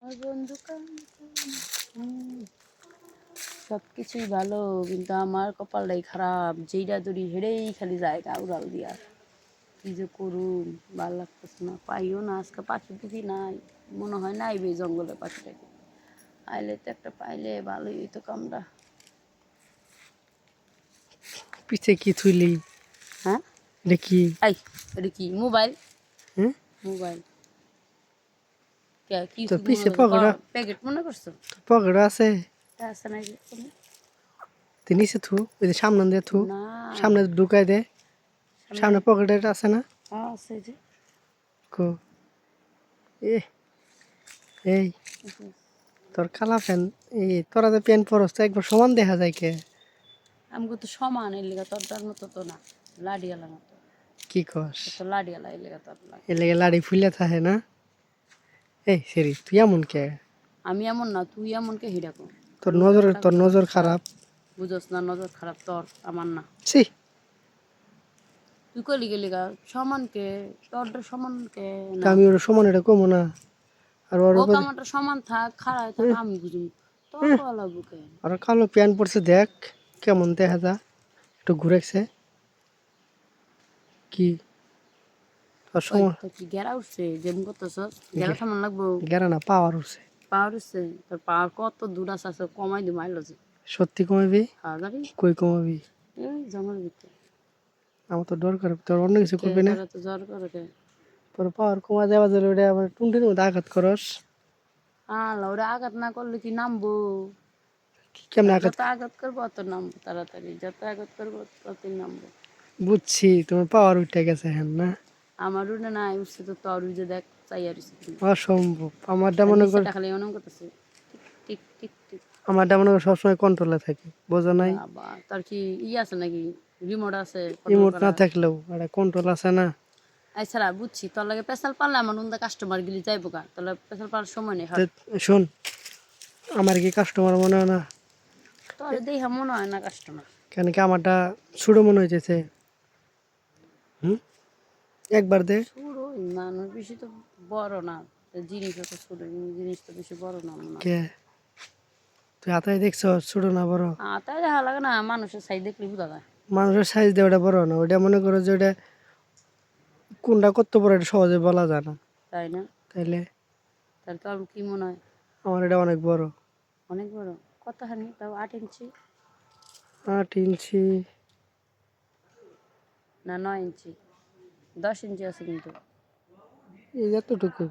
বন্ধু সবকিছুই ভালো, কিন্তু আমার কপালটাই খারাপ। যেইটা ধরি হেরেই খালি জায়গা উড়াল দিয়া। কি যে করুন, ভাল লাগতেছে না। পাইও না, আজকে পাখি পুখি নাই, মনে হয় না আইবে জঙ্গলে পাখিটাকে। আইলে তো একটা পাইলে ভালোই হইতো কামড়া। পিছে কি থুইলি? হ্যাঁ, এটা কি? এটা কি মোবাইল? হ্যাঁ, মোবাইল কি তো মনে পিছে করছো? প্যাকেট মনে করছো? পকেট আছে। আছে না তুই নিচে থু, ওই যে সামনে দিয়ে থু, না, সামনে ঢুকাই দে। সামনে পকেটে আছে না? আছে যে। কো এ এই তোর কালা ফ্যান, এই তোরা যে প্যান্ট পরস তো একবার সমান দেখা যায় কে? আমাকে তো সমান এর লেগে তোর মতো তো না, লাডিয়ালা মতো। কি কস? তো লাডিয়ালা এর লেগে তোর লাগে। এর লেগে লাড়ি ফুলে থাকে না? এই সেরি তুই এমন কে? আমি এমন না, তুই এমন কে হিডাকো। তোর নজর খারাপ। বুঝোস না, নজর খারাপ তোর, আমার না। ছি, তুই কলি গেলি গা সমানকে, তোর সমানকে তা না। আমি ওর সমান এটা কমো না। আর ওর ও উপর কামাটা সমান থাক, খাড়ায় থাক, আমি বুঝুন। তোর কলা বুকে আর কালো প্যান্ট পরছে, দেখ কেমন দেখা যা। একটু ঘুরেছে কি তোর ওই সময়? তো কি গেরা উঠছে, যেমন করতেছ গেরা থামান লাগবো। গেরা না, পাওয়ার উঠছে। পাওয়ার উঠছে, তোর পাওয়ার কত দূর আছে, কমাই দিই মাইল যে। সত্যি কমাবি? হ্যাঁ জানি, কই কমাবি? এই জঙ্গলের ভিতরে। আমার তো ডর করে, তোর অন্য কিছু কে করবি না? তোরা তো জ্বর করে কে? তোর পাওয়ার কমা যাওয়া যাবে, ওটা আবার টুনটির মধ্যে আঘাত করস। ওরা আঘাত না করলে কি নামবো? কেমনে আর আঘাত? যত আঘাত করবো অত নামবো তাড়াতাড়ি, যত আঘাত করবো ততই নামবো। বুঝছি, তোমার পাওয়ার উঠে গেছে হ্যাঁ না? আমার উঠে না, উঠছে তো তোর যে দেখ চাইয়ার অসম্ভব। আমারটা মনে কর, নিচেটা খালি অনেক করতেছে, টিক টিক টিক। আমারটা মনে কর সবসময় কন্ট্রোলে থাকে, বোঝো নাই? বাবা, তোর কি আছে নাকি? রিমোট আছে কন্ট্রোল রিমোট না করা? থাকলেও একটা কন্ট্রোল আছে না? এছাড়া বুঝছি, তোর লাগে পেশাল পারলে আমার উন্দা কাস্টমার গিলি যাইবো গা, তাহলে পেশাল পাওয়ার সময় নেই। তো শোন, আমার কি কাস্টমার মনে হয় না? তোর দেখে মনে হয় না কাস্টমার। কেন কি আমারটা ছোট মনে হইতেছে? একবার দে। ছোট মানুষ বেশি তো বড় না, জিনিসও তো ছোট, জিনিস তো বেশি বড় না মনে হয়। কে তুই হাতায় দেখছ ছোট না বড়? তাই দেখা লাগে না, মানুষের সাইড দেখলে বুঝা যায়। মানুষের সাইজ দিয়ে ওটা বড় না, ওটা মনে করো যে ওটা কোনটা কত বড় এটা সহজে বলা যায় না। তাই না? তাইলে তাহলে তোর কি মনে হয়? আমার এটা অনেক বড়। অনেক বড়? কতখানি তাও? 8 ইঞ্চি? 8 ইঞ্চি? না 9 ইঞ্চি? 10 ইঞ্চি আছে কিন্তু। এই যতটুকু।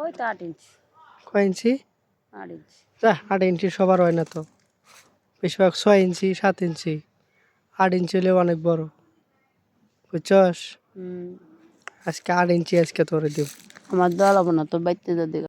ওই তো 8 ইঞ্চি। কয় ইঞ্চি? 8 ইঞ্চি। 8 ইঞ্চি সবার হয় না তো, বেশিরভাগ 6 ইঞ্চি 7 ইঞ্চি। 8 ইঞ্চি হলেও অনেক বড়, বুঝছস? আজকে 8 ইঞ্চি আজকে তোরে দিব। আমার দল হবো না, তোর বাইতে যা